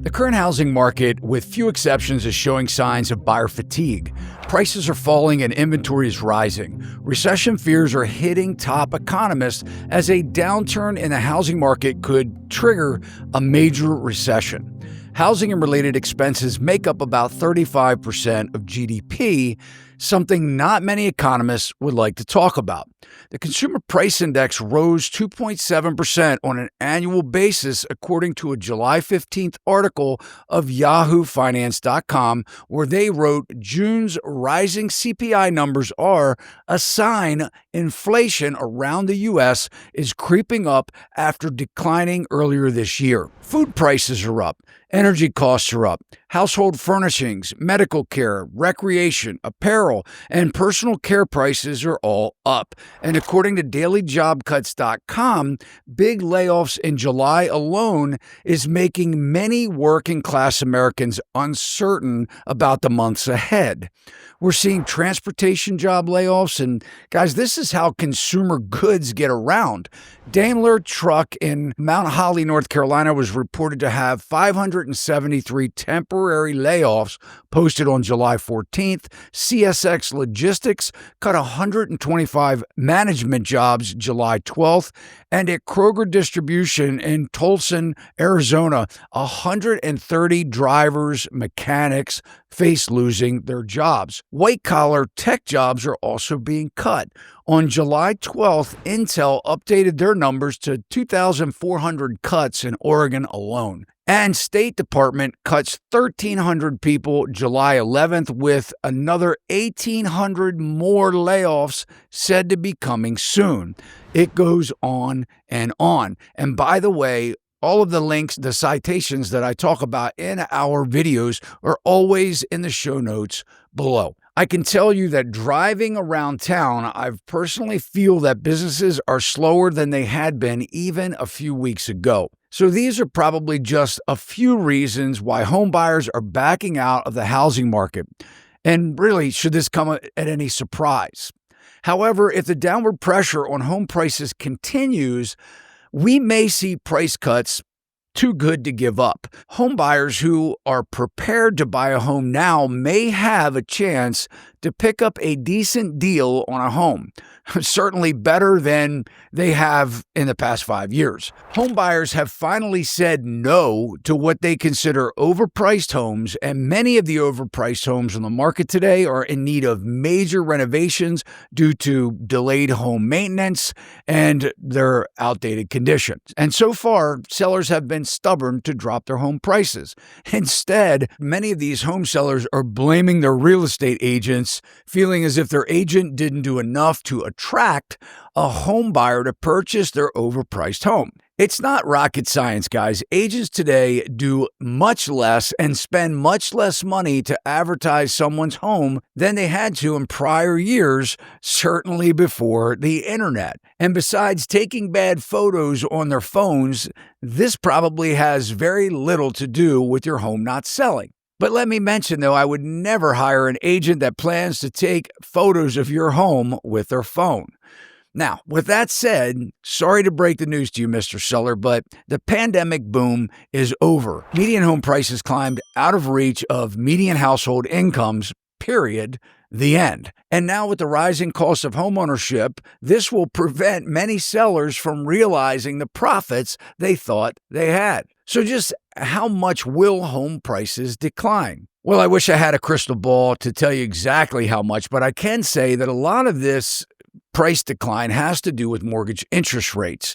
The current housing market, with few exceptions, is showing signs of buyer fatigue. Prices are falling and inventory is rising. Recession fears are hitting top economists as a downturn in the housing market could trigger a major recession. Housing and related expenses make up about 35% of GDP, something not many economists would like to talk about. The Consumer Price Index rose 2.7% on an annual basis, according to a July 15th article of YahooFinance.com, where they wrote June's rising CPI numbers are a sign inflation around the U.S. is creeping up after declining earlier this year. Food prices are up. Energy costs are up. Household furnishings, medical care, recreation, apparel, and personal care prices are all up. And according to dailyjobcuts.com, big layoffs in July alone is making many working class Americans uncertain about the months ahead. We're seeing transportation job layoffs, and guys, this is how consumer goods get around. Daimler Truck in Mount Holly, North Carolina, was reported to have 573 temporary layoffs posted on July 14th. CSX Logistics cut 125 management jobs July 12th. And at Kroger Distribution in Tucson, Arizona, 130 drivers, mechanics face losing their jobs. White-collar tech jobs are also being cut. On July 12th, Intel updated their numbers to 2,400 cuts in Oregon alone. And State Department cuts 1,300 people July 11th, with another 1,800 more layoffs said to be coming soon. It goes on and on. And by the way, all of the links, the citations that I talk about in our videos are always in the show notes below. I can tell you that driving around town, I personally feel that businesses are slower than they had been even a few weeks ago. So these are probably just a few reasons why home buyers are backing out of the housing market. And really, should this come at any surprise? However, if the downward pressure on home prices continues, we may see price cuts too good to give up. Home buyers who are prepared to buy a home now may have a chance to pick up a decent deal on a home, certainly better than they have in the past 5 years. Home buyers have finally said no to what they consider overpriced homes, and many of the overpriced homes on the market today are in need of major renovations due to delayed home maintenance and their outdated conditions. And so far, sellers have been stubborn to drop their home prices. Instead, many of these home sellers are blaming their real estate agents, feeling as if their agent didn't do enough to attract a home buyer to purchase their overpriced home. It's not rocket science, guys. Agents today do much less and spend much less money to advertise someone's home than they had to in prior years, certainly before the internet. And besides taking bad photos on their phones, this probably has very little to do with your home not selling. But let me mention, though, I would never hire an agent that plans to take photos of your home with their phone. Now, with that said, sorry to break the news to you, Mr. Seller, but the pandemic boom is over. Median home prices climbed out of reach of median household incomes, period. The end. And now with the rising cost of homeownership, this will prevent many sellers from realizing the profits they thought they had. So just how much will home prices decline? Well, I wish I had a crystal ball to tell you exactly how much, but I can say that a lot of this price decline has to do with mortgage interest rates.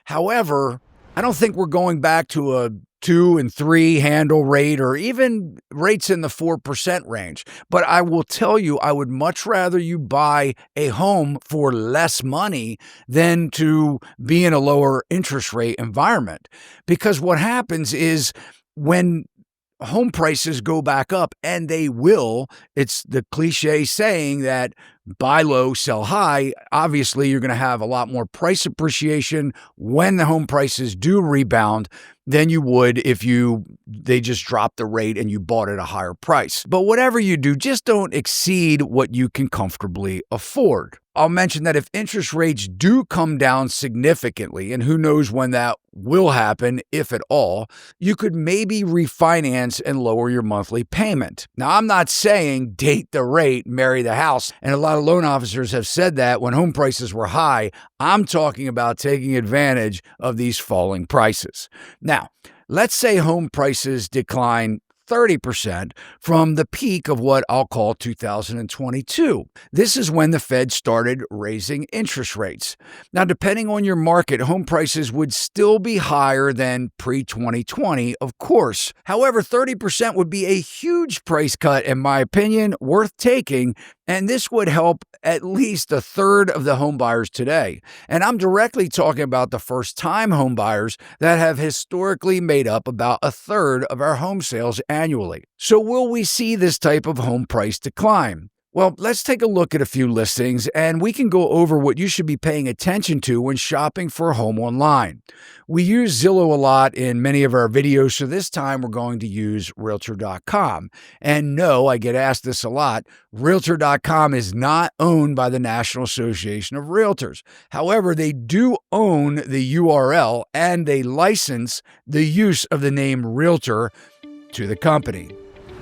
However, I don't think we're going back to a 2 and 3 handle rate or even rates in the 4% range. But I will tell you, I would much rather you buy a home for less money than to be in a lower interest rate environment. Because what happens is when home prices go back up, and they will, it's the cliche saying that buy low, sell high. Obviously, you're going to have a lot more price appreciation when the home prices do rebound than you would if they just dropped the rate and you bought at a higher price. But whatever you do, just don't exceed what you can comfortably afford. I'll mention that if interest rates do come down significantly, and who knows when that will happen, if at all, you could maybe refinance and lower your monthly payment. Now, I'm not saying date the rate, marry the house, and a lot of loan officers have said that when home prices were high. I'm talking about taking advantage of these falling prices. Now, let's say home prices decline 30% from the peak of what I'll call 2022. This is when the Fed started raising interest rates. Now, depending on your market, home prices would still be higher than pre-2020, of course. However, 30% would be a huge price cut, in my opinion, worth taking, and this would help at least a third of the home buyers today. And I'm directly talking about the first-time home buyers that have historically made up about a third of our home sales annually. So will we see this type of home price decline? Well, let's take a look at a few listings, and we can go over what you should be paying attention to when shopping for a home online. We use Zillow a lot in many of our videos, so this time we're going to use Realtor.com. And no, I get asked this a lot, Realtor.com is not owned by the National Association of Realtors. However, they do own the URL, and they license the use of the name Realtor to the company.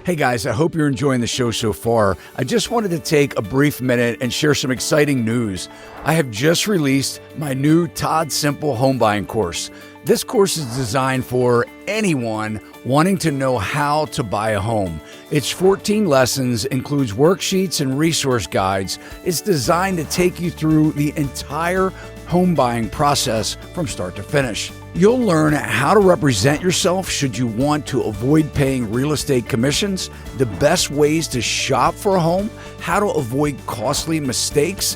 Hey guys, I hope you're enjoying the show so far. I just wanted to take a brief minute and share some exciting news. I have just released my new Todd Simple home buying course. This course is designed for anyone wanting to know how to buy a home. It's 14 lessons, includes worksheets and resource guides. It's designed to take you through the entire home buying process from start to finish. You'll learn how to represent yourself should you want to avoid paying real estate commissions, the best ways to shop for a home, how to avoid costly mistakes,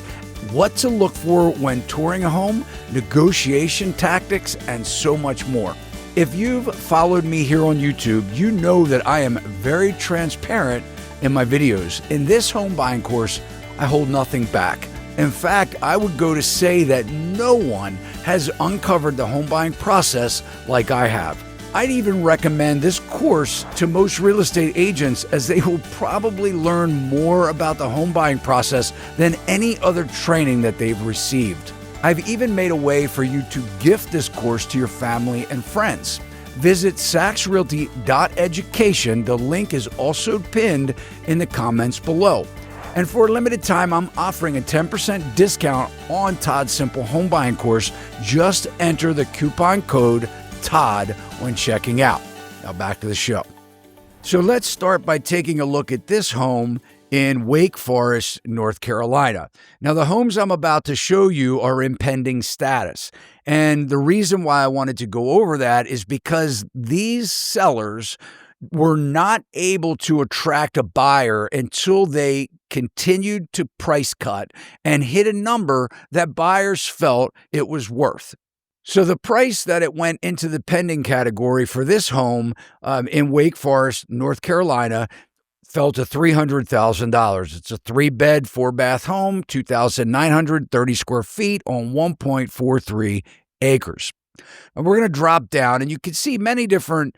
what to look for when touring a home, negotiation tactics, and so much more. If you've followed me here on YouTube, you know that I am very transparent in my videos. In this home buying course, I hold nothing back. In fact, I would go to say that no one has uncovered the home buying process like I have. I'd even recommend this course to most real estate agents, as they will probably learn more about the home buying process than any other training that they've received. I've even made a way for you to gift this course to your family and friends. Visit sacsrealty.education. The link is also pinned in the comments below. And for a limited time, I'm offering a 10% discount on Todd's Simple Home Buying course. Just enter the coupon code TODD when checking out. Now back to the show. So let's start by taking a look at this home in Wake Forest, North Carolina. Now, the homes I'm about to show you are in pending status. And the reason why I wanted to go over that is because these sellers were not able to attract a buyer until they continued to price cut and hit a number that buyers felt it was worth. So the price that it went into the pending category for this home in Wake Forest, North Carolina, fell to $300,000. It's a 3-bed, 4-bath home, 2,930 square feet on 1.43 acres. And we're going to drop down, and you can see many different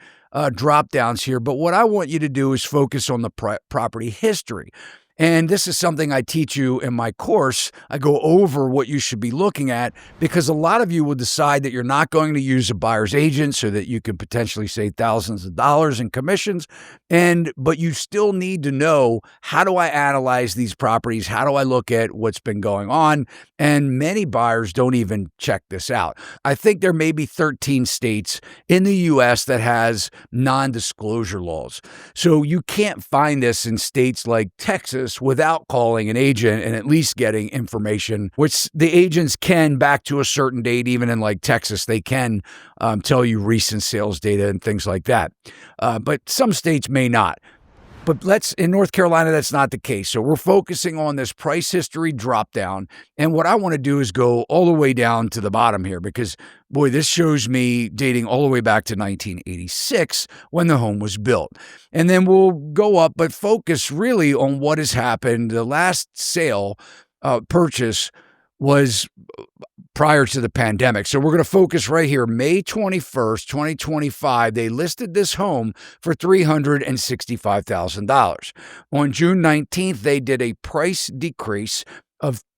drop downs here, but what I want you to do is focus on the property history. And this is something I teach you in my course. I go over what you should be looking at, because a lot of you will decide that you're not going to use a buyer's agent so that you can potentially save thousands of dollars in commissions. But you still need to know, how do I analyze these properties? How do I look at what's been going on? And many buyers don't even check this out. I think there may be 13 states in the U.S. that has non-disclosure laws. So you can't find this in states like Texas without calling an agent and at least getting information, which the agents can back to a certain date. Even in like Texas, they can tell you recent sales data and things like that. But some states may not. But in North Carolina, that's not the case. So we're focusing on this price history drop down. And what I want to do is go all the way down to the bottom here, because boy, this shows me dating all the way back to 1986 when the home was built. And then we'll go up, but focus really on what has happened. The last sale purchase was prior to the pandemic. So we're going to focus right here. May 21st, 2025, they listed this home for $365,000. On June 19th, they did a price decrease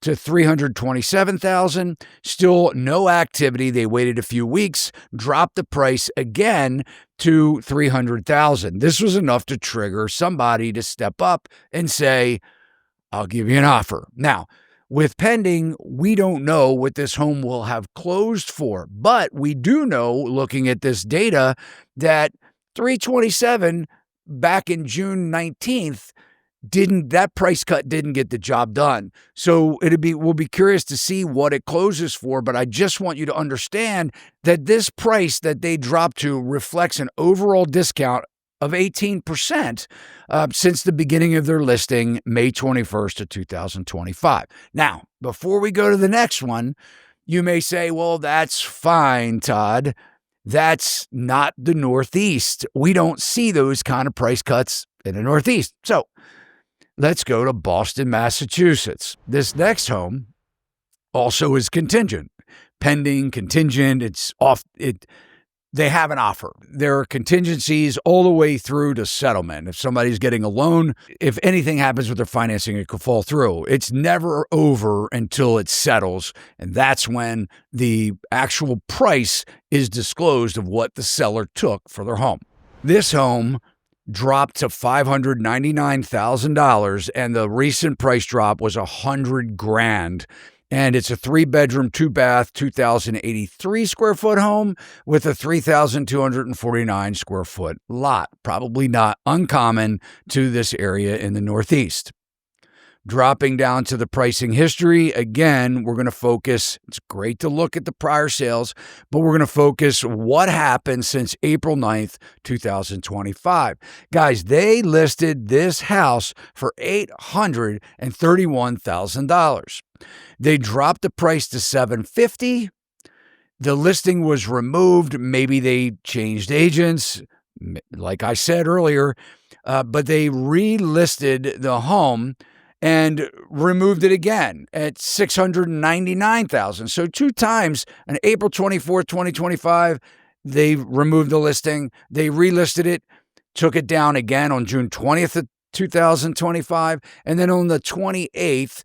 to 327,000. Still no activity. They waited a few weeks, dropped the price again to 300,000. This was enough to trigger somebody to step up and say, I'll give you an offer. Now, with pending, we don't know what this home will have closed for, but we do know, looking at this data, that 327 back in June 19th that price cut didn't get the job done. So we'll be curious to see what it closes for, but I just want you to understand that this price that they dropped to reflects an overall discount of 18% since the beginning of their listing, May 21st of 2025. Now, before we go to the next one, you may say, well, that's fine, Todd. That's not the Northeast. We don't see those kind of price cuts in the Northeast. So let's go to Boston, Massachusetts. This next home also is contingent. Pending, contingent, they have an offer. There are contingencies all the way through to settlement. If somebody's getting a loan, if anything happens with their financing, it could fall through. It's never over until it settles, and that's when the actual price is disclosed of what the seller took for their home. This home dropped to $599,000, and the recent price drop was $100,000. And it's a 3-bedroom, 2-bath, 2,083 square foot home with a 3,249 square foot lot. Probably not uncommon to this area in the Northeast. Dropping down to the pricing history, again, we're going to focus. It's great to look at the prior sales, but we're going to focus what happened since April 9th, 2025. Guys, they listed this house for $831,000. They dropped the price to $750,000. The listing was removed. Maybe they changed agents, like I said earlier, but they relisted the home and removed it again at $699,000. So 2 times on April 24th, 2025, they removed the listing. They relisted it, took it down again on June 20th of 2025. And then on the 28th,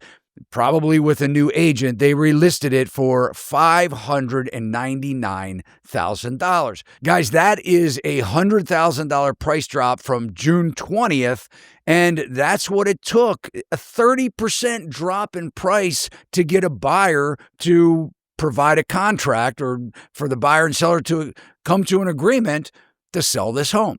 probably with a new agent, they relisted it for $599,000. Guys, that is a $100,000 price drop from June 20th. And that's what it took, a 30% drop in price to get a buyer to provide a contract or for the buyer and seller to come to an agreement to sell this home.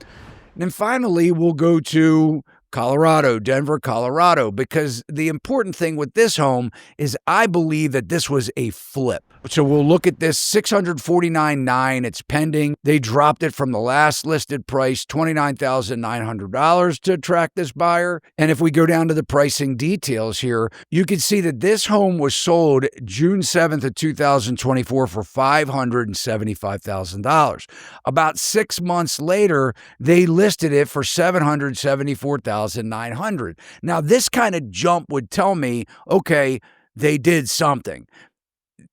And then finally, we'll go to Colorado, Denver, Colorado, because the important thing with this home is I believe that this was a flip. So we'll look at this $649,900. It's pending. They dropped it from the last listed price, $29,900 to attract this buyer. And if we go down to the pricing details here, you can see that this home was sold June 7th of 2024 for $575,000. About 6 months later, they listed it for $774,900. Now, this kind of jump would tell me, okay, they did something.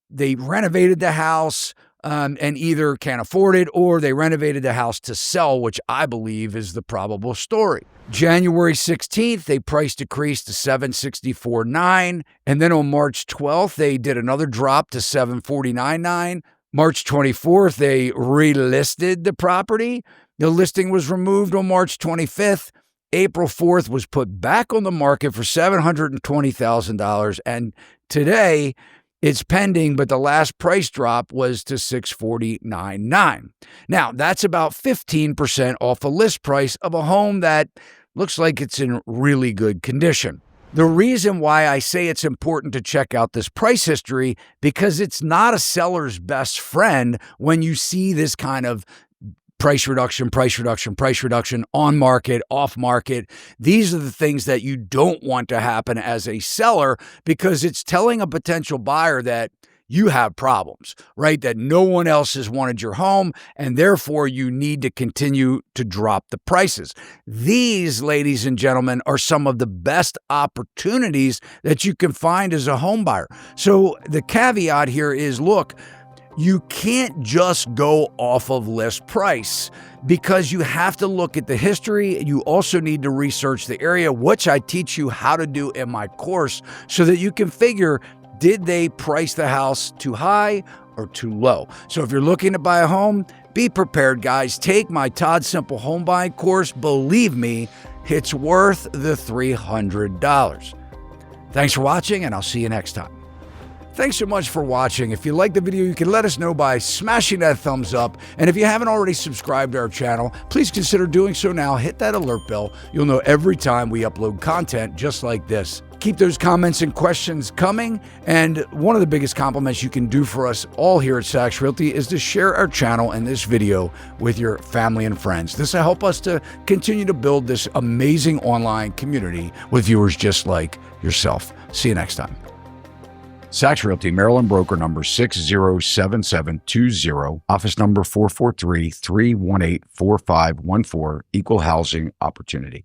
They renovated the house and either can't afford it or they renovated the house to sell, which I believe is the probable story. January 16th, they price decreased to $764,900. And then on March 12th, they did another drop to $749,900. March 24th, they relisted the property. The listing was removed on March 25th. April 4th was put back on the market for $720,000. And today, it's pending, but the last price drop was to $649,900. Now, that's about 15% off a list price of a home that looks like it's in really good condition. The reason why I say it's important to check out this price history, because it's not a seller's best friend when you see this kind of price reduction, on market, off market. These are the things that you don't want to happen as a seller, because it's telling a potential buyer that you have problems, right? That no one else has wanted your home, and therefore you need to continue to drop the prices. These, ladies and gentlemen, are some of the best opportunities that you can find as a home buyer. So the caveat here is, look, You can't just go off of list price because you have to look at the history. You also need to research the area, which I teach you how to do in my course, so that you can figure, did they price the house too high or too low? So if you're looking to buy a home, be prepared, guys. Take my Todd Simple Home Buying course. Believe me, it's worth the $300. Thanks for watching, and I'll see you next time. Thanks so much for watching. If you liked the video, you can let us know by smashing that thumbs up. And if you haven't already subscribed to our channel, please consider doing so now. Hit that alert bell. You'll know every time we upload content just like this. Keep those comments and questions coming. And one of the biggest compliments you can do for us all here at Sachs Realty is to share our channel and this video with your family and friends. This will help us to continue to build this amazing online community with viewers just like yourself. See you next time. Sachs Realty, Maryland broker number 607720, office number 443-318-4514, equal housing opportunity.